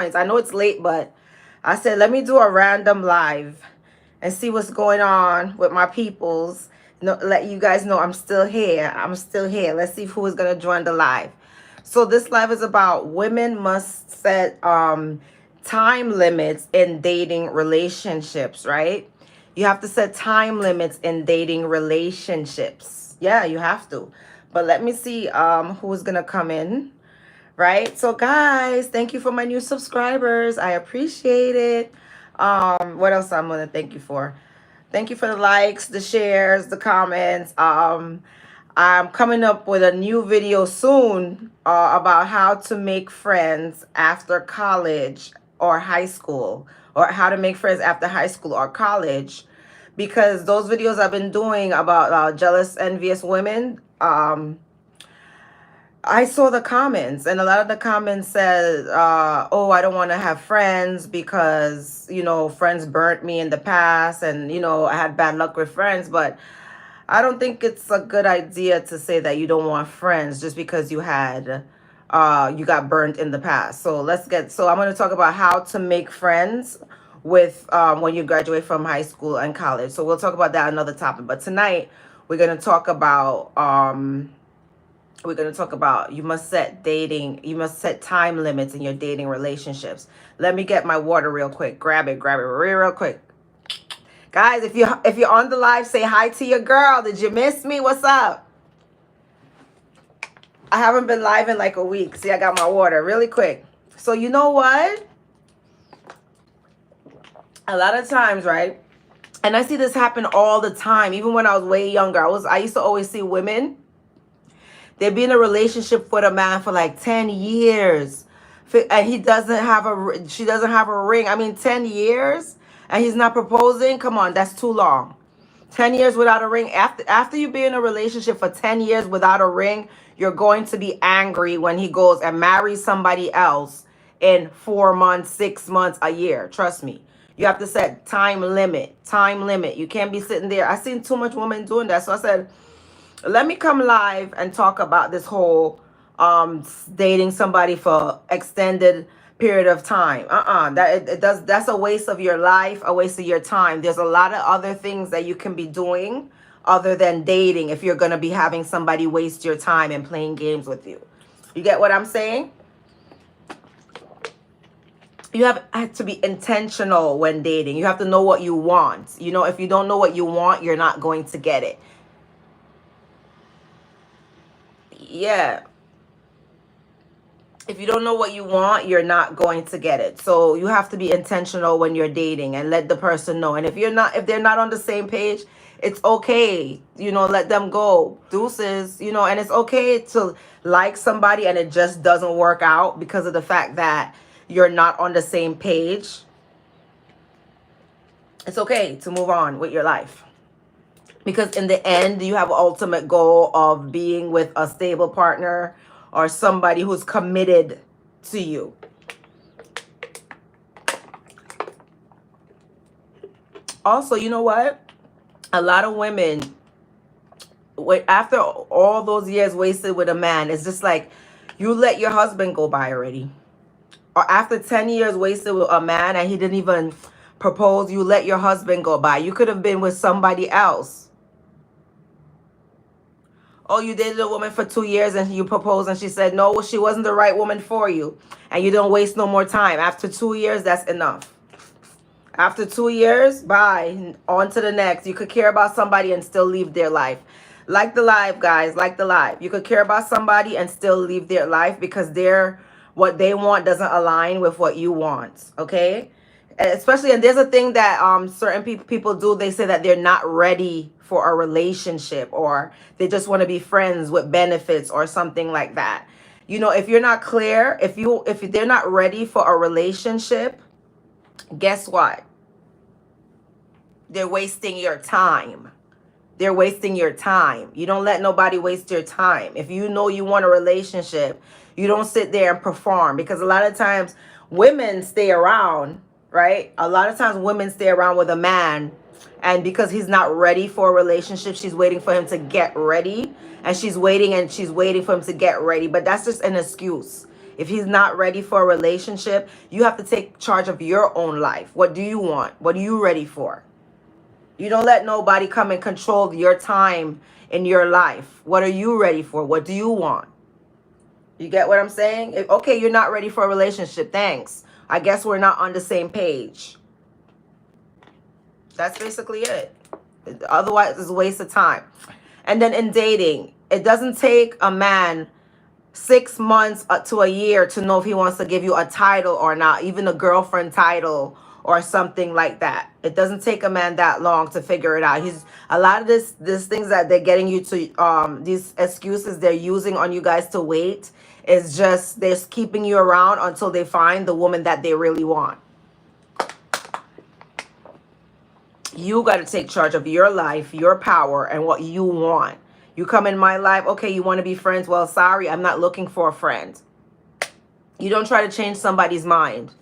I know it's late, but I said, let me do a random live and see what's going on with my peoples. No, let you guys know I'm still here. I'm still here. Let's see who is going to join the live. So this live is about women must set time limits in dating relationships, right? You have to set time limits in dating relationships. Yeah, you have to. But let me see who's going to come in. Right? So guys, thank you for my new subscribers. I appreciate it. What else I'm gonna thank you for? Thank you for the likes, the shares, the comments. I'm coming up with a new video soon about how to make friends after college or high school, or how to make friends after high school or college, because those videos I've been doing about jealous, envious women, I saw the comments, and a lot of the comments said, oh, I don't want to have friends because, friends burnt me in the past, and, I had bad luck with friends. But I don't think it's a good idea to say that you don't want friends just because you got burnt in the past. So I'm going to talk about how to make friends with when you graduate from high school and college. So we'll talk about that another topic. But tonight we're going to talk about, you must set time limits in your dating relationships. Let me get my water real quick. Grab it real quick. Guys, if you're on the live, say hi to your girl. Did you miss me? What's up? I haven't been live in like a week. See, I got my water really quick. So you know what? A lot of times, right? And I see this happen all the time. Even when I was way younger, I used to always see women. They'd be in a relationship with a man for like 10 years. And she doesn't have a ring. I mean, 10 years and he's not proposing. Come on, that's too long. 10 years without a ring. After you be in a relationship for 10 years without a ring, you're going to be angry when he goes and marries somebody else in 4 months, 6 months, a year. Trust me. You have to set time limit. You can't be sitting there. I seen too much women doing that. So I said, let me come live and talk about this whole dating somebody for extended period of time. That's a waste of your life, a waste of your time. There's a lot of other things that you can be doing other than dating if you're going to be having somebody waste your time and playing games with you. You get what I'm saying? You have to be intentional when dating. You have to know what you want. If you don't know what you want, you're not going to get it. Yeah. If you don't know what you want, you're not going to get it. So you have to be intentional when you're dating and let the person know. And if they're not on the same page, it's okay. Let them go. Deuces, and it's okay to like somebody and it just doesn't work out because of the fact that you're not on the same page. It's okay to move on with your life. Because in the end, you have an ultimate goal of being with a stable partner or somebody who's committed to you. Also, you know what? A lot of women, after all those years wasted with a man, it's just like you let your husband go by already. Or after 10 years wasted with a man and he didn't even propose, you let your husband go by. You could have been with somebody else. Oh, you dated a woman for 2 years and you proposed and she said, no, she wasn't the right woman for you. And you don't waste no more time. After 2 years, that's enough. After 2 years, bye. On to the next. You could care about somebody and still leave their life. Like the live, guys. Like the live. You could care about somebody and still leave their life because what they want doesn't align with what you want. Okay? Especially, and there's a thing that certain people do. They say that they're not ready for a relationship, or they just want to be friends with benefits or something like that. If you're not clear, if they're not ready for a relationship, guess what? They're wasting your time. They're wasting your time. You don't let nobody waste your time. If you know you want a relationship, you don't sit there and perform, because a lot of times women stay around, right? A lot of times women stay around with a man, and because he's not ready for a relationship, she's waiting for him to get ready, and she's waiting for him to get ready. But that's just an excuse. If he's not ready for a relationship, you have to take charge of your own life. What do you want? What are you ready for? You don't let nobody come and control your time in your life. What are you ready for? What do you want? You get what I'm saying? Okay, you're not ready for a relationship. Thanks. I guess we're not on the same page. That's basically it. Otherwise, it's a waste of time. And then in dating, it doesn't take a man 6 months to a year to know if he wants to give you a title or not, even a girlfriend title or something like that. It doesn't take a man that long to figure it out. He's a lot of this things that they're getting you to these excuses they're using on you guys to wait is just they're keeping you around until they find the woman that they really want. You got to take charge of your life, your power, and what you want. You come in my life, okay, you want to be friends? Well, sorry, I'm not looking for a friend. You don't try to change somebody's mind.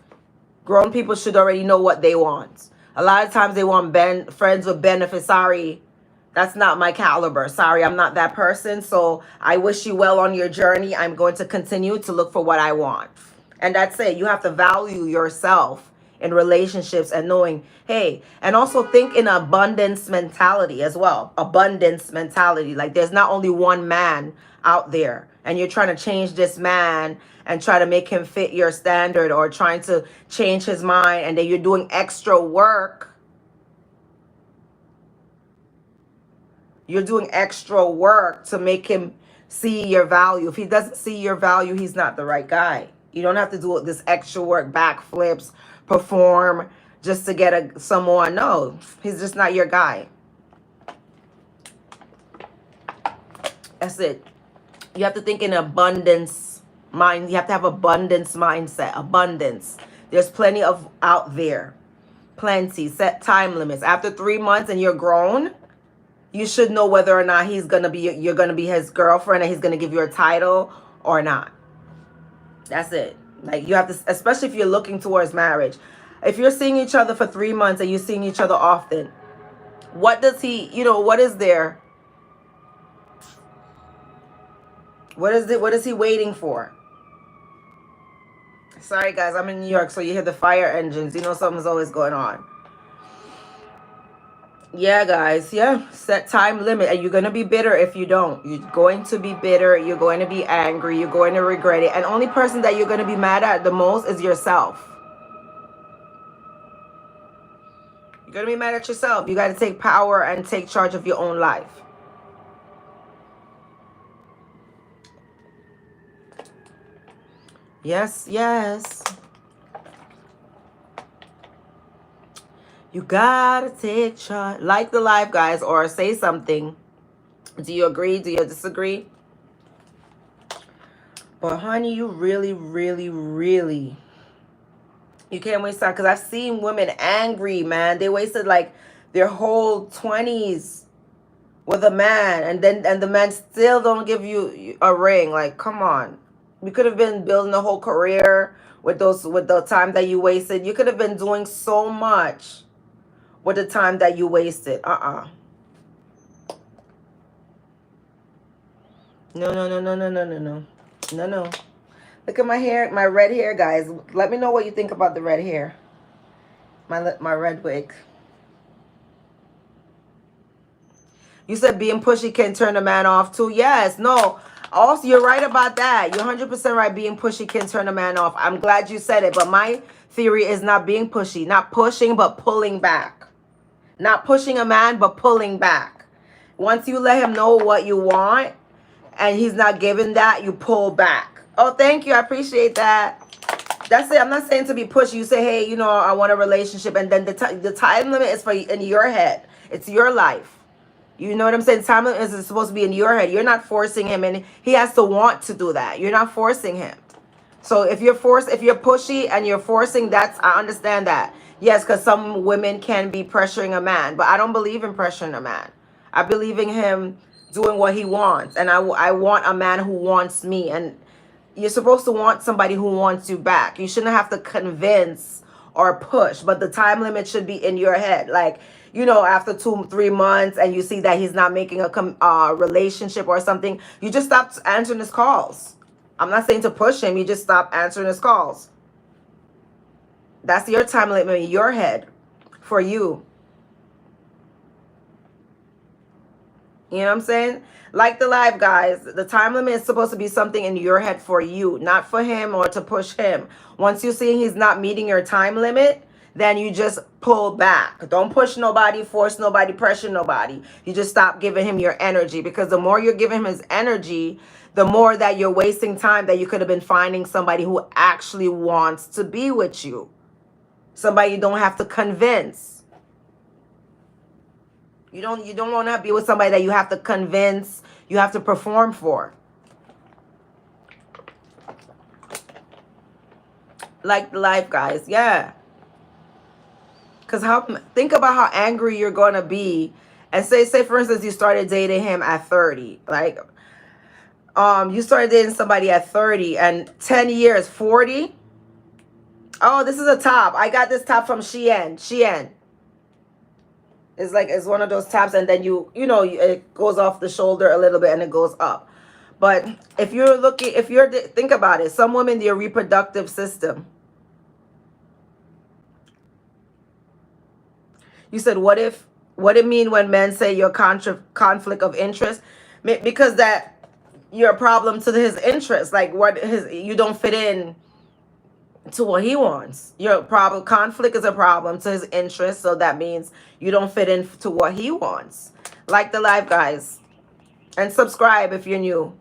Grown people should already know what they want. A lot of times they want friends with benefits. Sorry, that's not my caliber. Sorry, I'm not that person. So I wish you well on your journey. I'm going to continue to look for what I want. And that's it. You have to value yourself in relationships and knowing, hey, and also think in abundance mentality as well. Abundance mentality. Like there's not only one man out there and you're trying to change this man and try to make him fit your standard or trying to change his mind and then you're doing extra work. You're doing extra work to make him see your value. If he doesn't see your value, he's not the right guy. You don't have to do this extra work, backflips, perform just to get someone. No, he's just not your guy. That's it. You have to think in abundance mind. You have to have abundance mindset. Abundance. There's plenty of out there. Plenty. Set time limits. After 3 months and you're grown, you should know whether or not you're gonna be his girlfriend and he's gonna give you a title or not. That's it. Like you have to, especially if you're looking towards marriage. If you're seeing each other for 3 months and you're seeing each other often, what does he, what is there? What is he waiting for? Sorry guys, I'm in New York, so you hear the fire engines. You know something's always going on. Yeah, guys. Yeah. Set time limit. And you're going to be bitter if you don't. You're going to be bitter. You're going to be angry. You're going to regret it. And only person that you're going to be mad at the most is yourself. You're going to be mad at yourself. You got to take power and take charge of your own life. Yes, yes. You gotta take charge. Like the live, guys, or say something. Do you agree? Do you disagree? But honey, you really, really, really, you can't waste time. Because I've seen women angry, man. They wasted like their whole 20s with a man, and the man still don't give you a ring. Like, come on. You could have been building a whole career with the time that you wasted. You could have been doing so much with the time that you wasted. No. Look at my hair, my red hair, guys. Let me know what you think about the red hair. My red wig. You said being pushy can turn a man off too. Yes, no. Also, you're right about that. You're 100% right. Being pushy can turn a man off. I'm glad you said it. But my theory is not being pushy. Not pushing, but pulling back. Not pushing a man, but pulling back. Once you let him know what you want and he's not giving that, you pull back. Oh, thank you. I appreciate that. That's it. I'm not saying to be pushy. You say, hey, I want a relationship. And then the time limit is in your head. It's your life. You know what I'm saying? Time limit is supposed to be in your head. You're not forcing him, and he has to want to do that. You're not forcing him. So if you're pushy and you're forcing, I understand that. Yes, because some women can be pressuring a man, but I don't believe in pressuring a man. I believe in him doing what he wants, and I want a man who wants me, and you're supposed to want somebody who wants you back. You shouldn't have to convince or push, but the time limit should be in your head. Like, after 2-3 months and you see that he's not making a relationship or something, you just stop answering his calls. I'm not saying to push him. You just stop answering his calls. That's your time limit in your head for you. You know what I'm saying? Like the live, guys, the time limit is supposed to be something in your head for you, not for him or to push him. Once you see he's not meeting your time limit, then you just pull back. Don't push nobody, force nobody, pressure nobody. You just stop giving him your energy, because the more you're giving him his energy, the more that you're wasting time that you could have been finding somebody who actually wants to be with you. Somebody you don't have to convince. You don't want to be with somebody that you have to convince, you have to perform for. Like the life, guys. Yeah. Because think about how angry you're going to be. And say for instance, you started dating him at 30. Like, you started dating somebody at 30 and 10 years, 40. Oh, this is a top. I got this top from Shein. It's like, it's one of those tops, and then it goes off the shoulder a little bit and it goes up. But if you're think about it, some women, their reproductive system. You said, what it mean when men say you're conflict of interest? Because that you're a problem to his interest. Like you don't fit in to what he wants. Your problem, conflict is a problem to his interest, so that means you don't fit in to what he wants. Like the live, guys, and subscribe if you're new.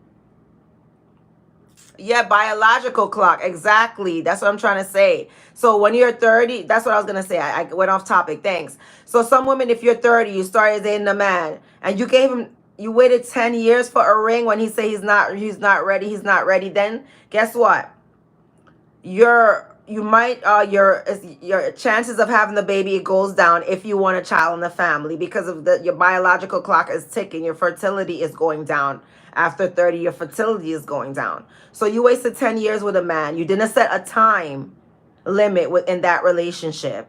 Yeah, biological clock, exactly. That's what I'm trying to say. So when you're 30, that's what I was gonna say. I went off topic. Thanks. So some women, if you're 30, you started dating a man, and you waited 10 years for a ring when he said he's not ready. Then guess what? Your chances of having the baby goes down if you want a child in the family, because of your biological clock is ticking. Your fertility is going down. After 30, your fertility is going down. So you wasted 10 years with a man. You didn't set a time limit within that relationship.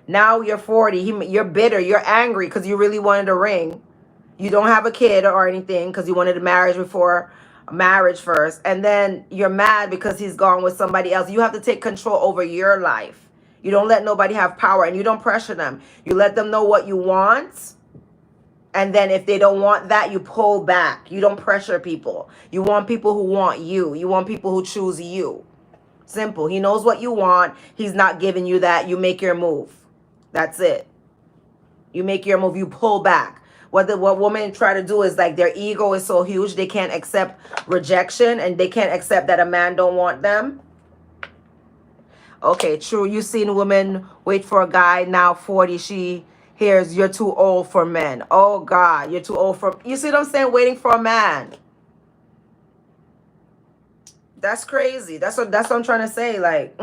Now you're 40. You're bitter. You're angry because you really wanted a ring. You don't have a kid or anything because you wanted a marriage first, and then you're mad because he's gone with somebody else. You have to take control over your life. You don't let nobody have power, and you don't pressure them. You let them know what you want, and then if they don't want that, you pull back. You don't pressure people. You want people who want you. You want people who choose you. Simple. He knows what you want. He's not giving you that. You make your move. That's it. You make your move. You pull back. What women try to do is, like, their ego is so huge, they can't accept rejection, and they can't accept that a man don't want them. Okay, true. You seen women wait for a guy, now 40, she hears you're too old for men. Oh God, you're too old for, you see what I'm saying? Waiting for a man. That's crazy. That's what I'm trying to say. Like,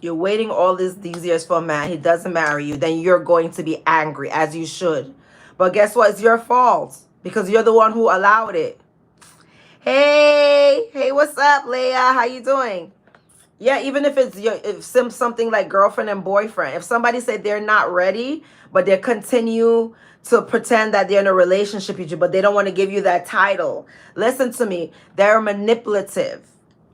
You're waiting all these years for a man. He doesn't marry you. Then you're going to be angry, as you should. But guess what? It's your fault, because you're the one who allowed it. Hey, what's up, Leah? How you doing? Yeah, even if it's something like girlfriend and boyfriend. If somebody said they're not ready, but they continue to pretend that they're in a relationship with you, but they don't want to give you that title. Listen to me. They're manipulative.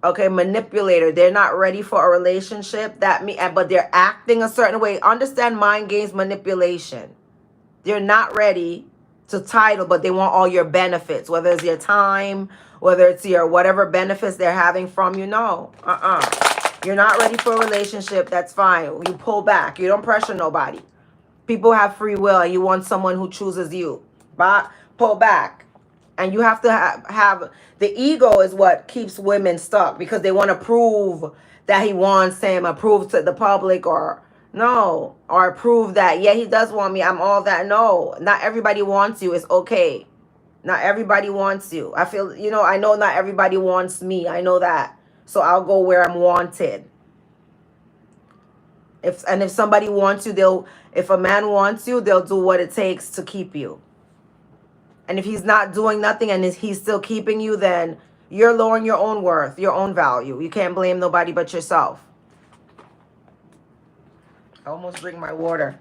Okay, manipulator. They're not ready for a relationship. But they're acting a certain way. Understand mind games, manipulation. They're not ready to title, but they want all your benefits, whether it's your time, whether it's your whatever benefits they're having from you. No, you're not ready for a relationship. That's fine. You pull back. You don't pressure nobody. People have free will, and you want someone who chooses you. But pull back. And you have to have the ego is what keeps women stuck, because they want to prove that he wants him, or prove to the public, or prove that, yeah, he does want me. I'm all that. No, not everybody wants you. It's okay. Not everybody wants you. I feel, I know not everybody wants me. I know that. So I'll go where I'm wanted. If somebody wants you, if a man wants you, they'll do what it takes to keep you. And if he's not doing nothing and he's still keeping you, then you're lowering your own worth, your own value. You can't blame nobody but yourself. almost drink my water.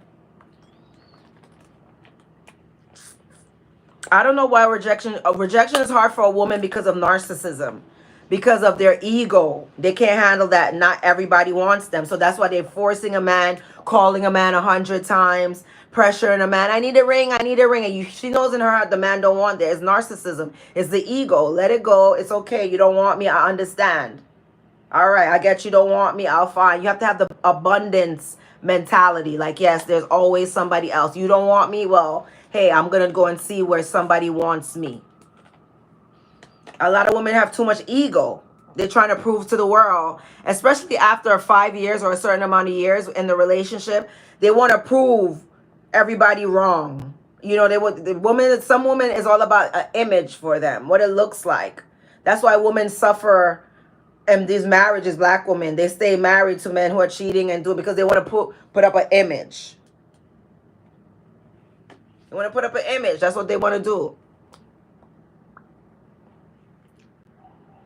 I don't know why rejection is hard for a woman because of narcissism, because of their ego. They can't handle that. Not everybody wants them. So that's why they're forcing a man, calling a man 100 times, pressuring a man. I need a ring. I need a ring. And she knows in her heart the man don't want that. It's narcissism. It's the ego. Let it go. It's okay. You don't want me. I understand. All right. I get you don't want me. I'll find. You have to have the abundance mentality. Like, yes, there's always somebody else. You don't want me? Well, hey, I'm going to go and see where somebody wants me. A lot of women have too much ego. They're trying to prove to the world, especially after 5 years or a certain amount of years in the relationship. They want to prove everybody wrong. You know, some woman is all about an image for them, what it looks like. That's why women suffer in these marriages, black women. They stay married to men who are cheating and doing because they want to put up an image. They want to put up an image. That's what they want to do.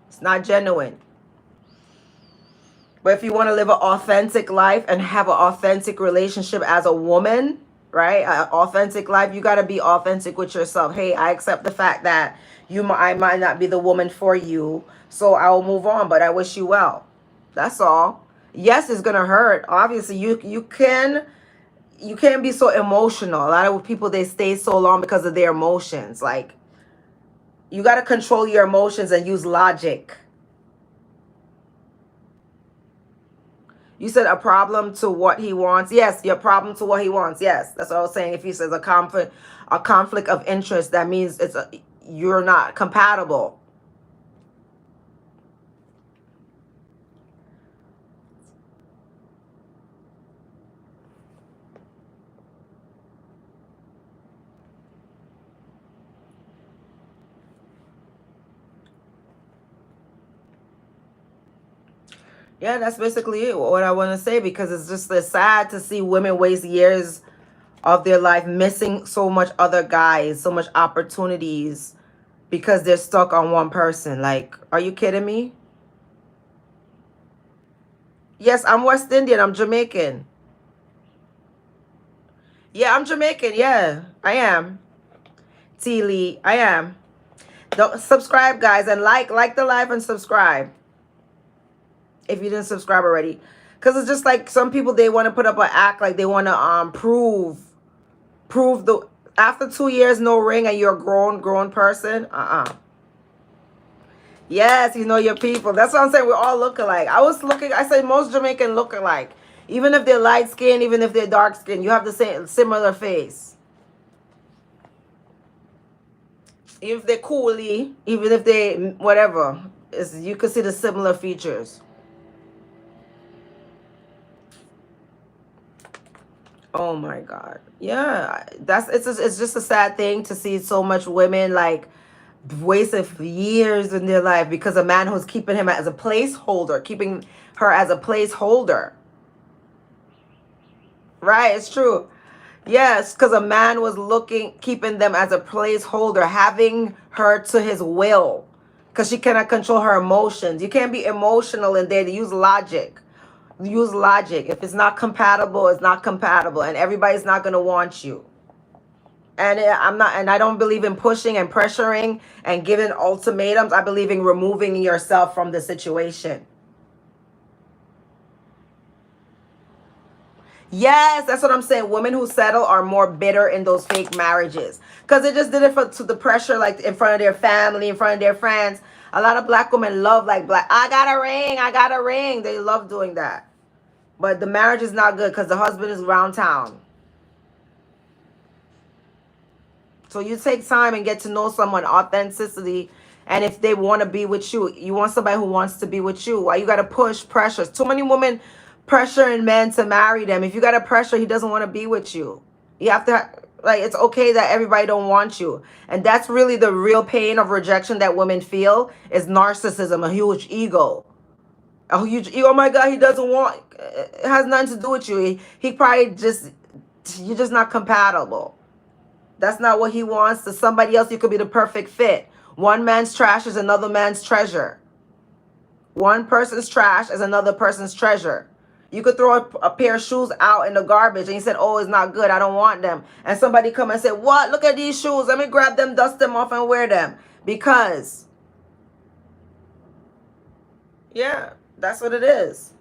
It's not genuine. But if you want to live an authentic life and have an authentic relationship as a woman, right? An authentic life, you got to be authentic with yourself. Hey, I accept the fact that I might not be the woman for you, so I will move on, but I wish you well. That's all. Yes, it's going to hurt. Obviously, you can't be so emotional. A lot of people, they stay so long because of their emotions. Like, you got to control your emotions and use logic. You said a problem to what he wants. Yes, your problem to what he wants. Yes, that's what I was saying. If he says a conflict of interest, that means you're not compatible. Yeah, that's basically it, what I want to say, because it's sad to see women waste years of their life missing so much other guys, so much opportunities because they're stuck on one person. Like, are you kidding me? Yes, I'm West Indian. I'm Jamaican. Yeah, I'm Jamaican. Yeah, I am. T. Lee, I am. Don't subscribe, guys, and like the live and subscribe if you didn't subscribe already, because it's just like some people, they want to put up an act like they want to prove the after 2 years no ring and you're a grown person. Yes, you know your people. That's what I'm saying. We all look alike. I say most Jamaican look alike, even if they're light skinned, even if they're dark skinned. You have the same similar face. Even if they're coolie, even if they whatever, you can see the similar features. Oh my God. Yeah. It's just a sad thing to see so much women like wasted years in their life because a man who's keeping him as a placeholder, keeping her as a placeholder. Right, it's true. Yes, because a man was keeping them as a placeholder, having her to his will, because she cannot control her emotions. You can't be emotional in there. Use logic. Use logic. If it's not compatible, it's not compatible, and everybody's not gonna want you. And I don't believe in pushing and pressuring and giving ultimatums. I believe in removing yourself from the situation. Yes, that's what I'm saying. Women who settle are more bitter in those fake marriages because they just did it to the pressure, like in front of their family, in front of their friends. A lot of black women love I got a ring, I got a ring. They love doing that. But the marriage is not good because the husband is around town. So you take time and get to know someone, authenticity. And if they want to be with you, you want somebody who wants to be with you. Why you got to push pressures? Too many women pressuring men to marry them. If you got to pressure, he doesn't want to be with you. You have to, it's okay that everybody don't want you. And that's really the real pain of rejection that women feel is narcissism, a huge ego. A huge ego. Oh my God, he doesn't want, it has nothing to do with you. He probably you're just not compatible. That's not what he wants. To somebody else, you could be the perfect fit. One man's trash is another man's treasure. One person's trash is another person's treasure. You could throw a pair of shoes out in the garbage and you said, oh, it's not good, I don't want them. And somebody come and say, what? Look at these shoes. Let me grab them, dust them off and wear them. Because, yeah, that's what it is.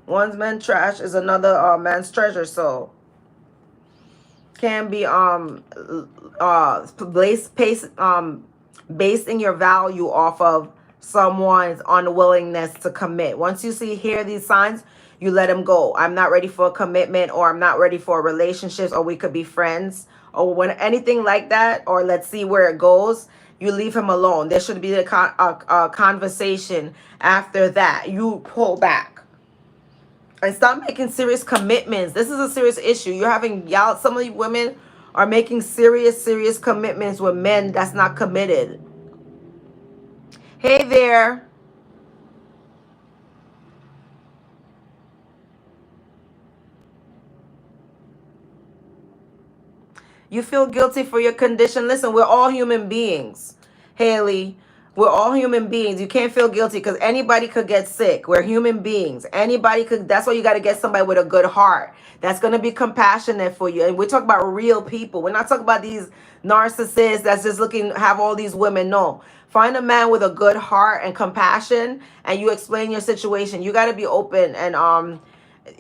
One man's trash is another man's treasure. So can be basing your value off of someone's unwillingness to commit. Once you hear these signs, you let them go. I'm not ready for a commitment, or I'm not ready for a relationship, or we could be friends, or when anything like that, or let's see where it goes. You leave him alone. There should be a conversation after that. You pull back and stop making serious commitments. This is a serious issue. You're having y'all. Some of you women are making serious commitments with men that's not committed. Hey there. You feel guilty for your condition. Listen, we're all human beings, Haley. We're all human beings. You can't feel guilty because anybody could get sick. We're human beings. Anybody could. That's why you got to get somebody with a good heart that's going to be compassionate for you. And we're talking about real people. We're not talking about these narcissists that's just looking, have all these women. No. Find a man with a good heart and compassion, and you explain your situation. You got to be open, and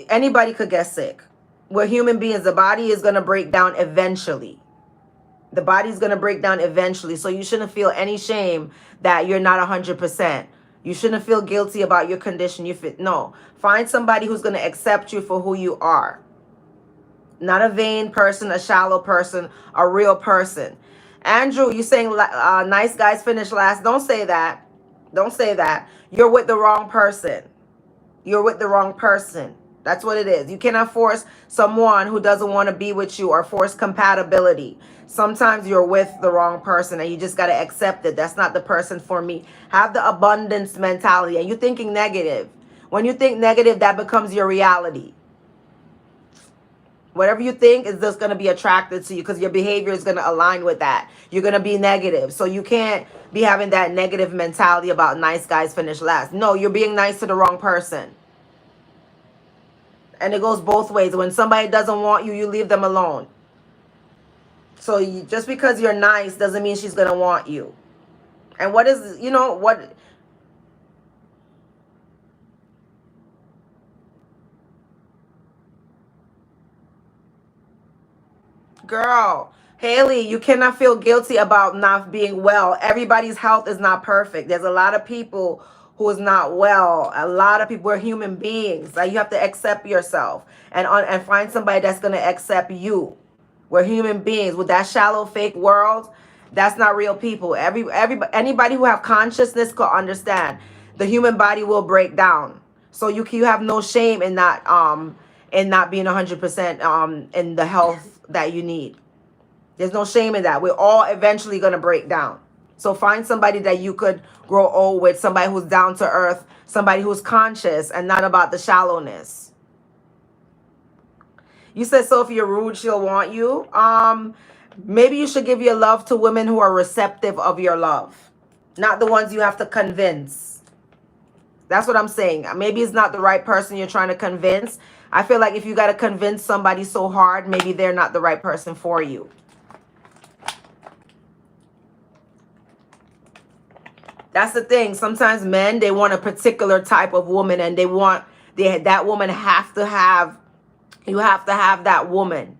anybody could get sick. We're human beings. The body is going to break down eventually. The body's going to break down eventually. So you shouldn't feel any shame that you're not 100%. You shouldn't feel guilty about your condition. No. Find somebody who's going to accept you for who you are. Not a vain person, a shallow person, a real person. Andrew, you saying nice guys finish last. Don't say that. Don't say that. You're with the wrong person. You're with the wrong person. That's what it is. You cannot force someone who doesn't want to be with you or force compatibility. Sometimes you're with the wrong person and you just got to accept it. That's not the person for me. Have the abundance mentality. And you're thinking negative. When you think negative, that becomes your reality. Whatever you think is just going to be attracted to you because your behavior is going to align with that. You're going to be negative. So you can't be having that negative mentality about nice guys finish last. No, you're being nice to the wrong person. And it goes both ways. When somebody doesn't want you, you leave them alone. So just because you're nice doesn't mean she's going to want you. And what is, what... Girl, Haley, you cannot feel guilty about not being well. Everybody's health is not perfect. There's a lot of people who is not well. A lot of people are human beings. Like, you have to accept yourself and find somebody that's going to accept you. We're human beings. With that shallow fake world, that's not real people. Anybody who have consciousness could understand the human body will break down. So you have no shame in not being 100% in the health that you need. There's no shame in that. We're all eventually going to break down. So find somebody that you could grow old with, somebody who's down to earth, somebody who's conscious and not about the shallowness. You said, so if you're rude, she'll want you. Maybe you should give your love to women who are receptive of your love, not the ones you have to convince. That's what I'm saying. Maybe it's not the right person you're trying to convince. I feel like if you got to convince somebody so hard, maybe they're not the right person for you. That's the thing. Sometimes men, they want a particular type of woman, and that woman you have to have that woman.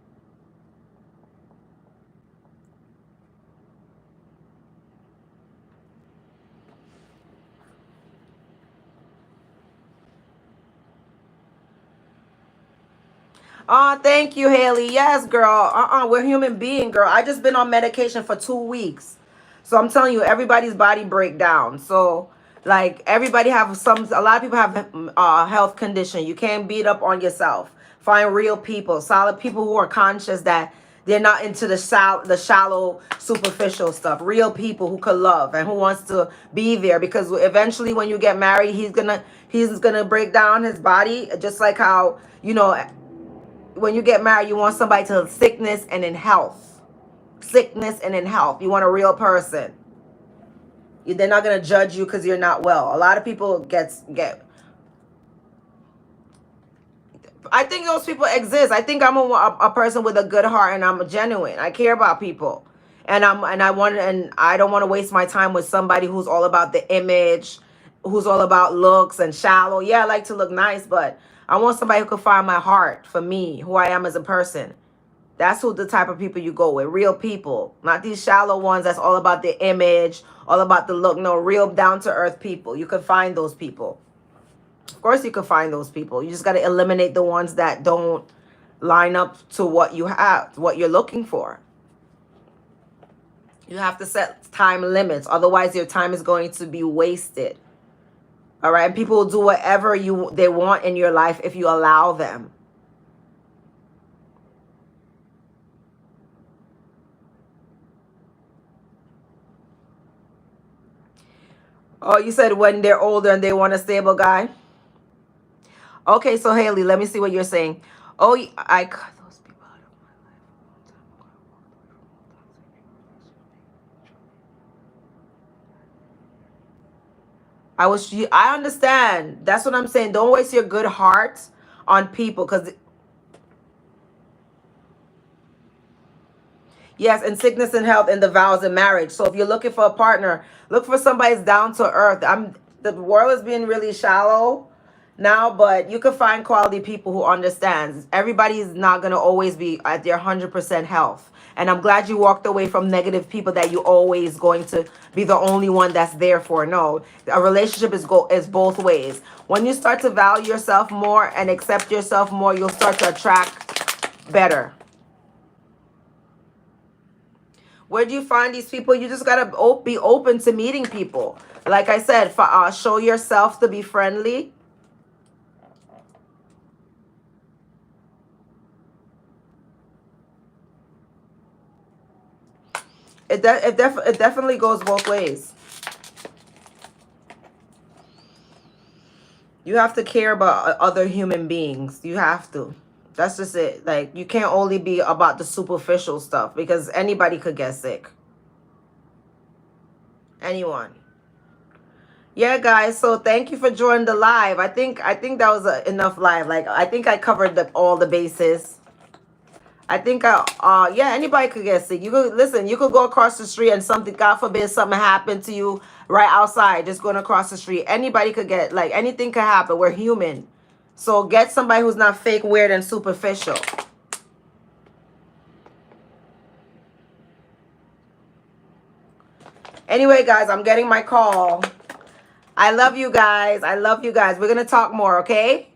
Oh, thank you, Haley. Yes, girl. We're human being, girl. I just been on medication for 2 weeks. So I'm telling you, everybody's body break down. So, like, everybody a lot of people have health condition. You can't beat up on yourself. Find real people, solid people who are conscious that they're not into the shallow, superficial stuff. Real people who could love and who wants to be there. Because eventually when you get married, he's gonna break down his body. Just like how, when you get married, you want somebody to sickness and in health. Sickness and in health. You want a real person. They're not going to judge you because you're not well. A lot of people I think those people exist. I think I'm a person with a good heart, and I'm genuine. I care about people, and I don't want to waste my time with somebody who's all about the image, who's all about looks and shallow. Yeah, I like to look nice, but I want somebody who can find my heart for me, who I am as a person. That's who the type of people you go with. Real people, not these shallow ones that's all about the image, all about the look. No, real down to earth people. You can find those people. Of course you can find those people. You just got to eliminate the ones that don't line up to what you have, what you're looking for. You have to set time limits. Otherwise, your time is going to be wasted. All right? And people will do whatever they want in your life if you allow them. Oh, you said when they're older and they want a stable guy? Okay, so Haley, let me see what you're saying. Oh, I cut those people out of my life. I understand. That's what I'm saying. Don't waste your good heart on people, because yes, in sickness and health, and the vows in marriage. So if you're looking for a partner, look for somebody that's down to earth. The world is being really shallow now, but you can find quality people who understands. Everybody is not going to always be at their 100% health. And I'm glad you walked away from negative people that you always going to be the only one that's there for. No, a relationship is both ways. When you start to value yourself more and accept yourself more, you'll start to attract better. Where do you find these people? You just got to be open to meeting people. Like I said, show yourself to be friendly. It definitely goes both ways. You have to care about other human beings. You have to. That's just it. Like, you can't only be about the superficial stuff, because anybody could get sick. Anyone. Yeah, guys. So thank you for joining the live. I think that was enough live. Like, I think I covered all the bases. I think yeah, anybody could get sick. You could listen. You could go across the street and something, God forbid, something happened to you right outside, just going across the street. Anybody could get, like, anything could happen. We're human. So get somebody who's not fake, weird, and superficial. Anyway, guys, I'm getting my call. I love you guys. I love you guys. We're going to talk more, okay?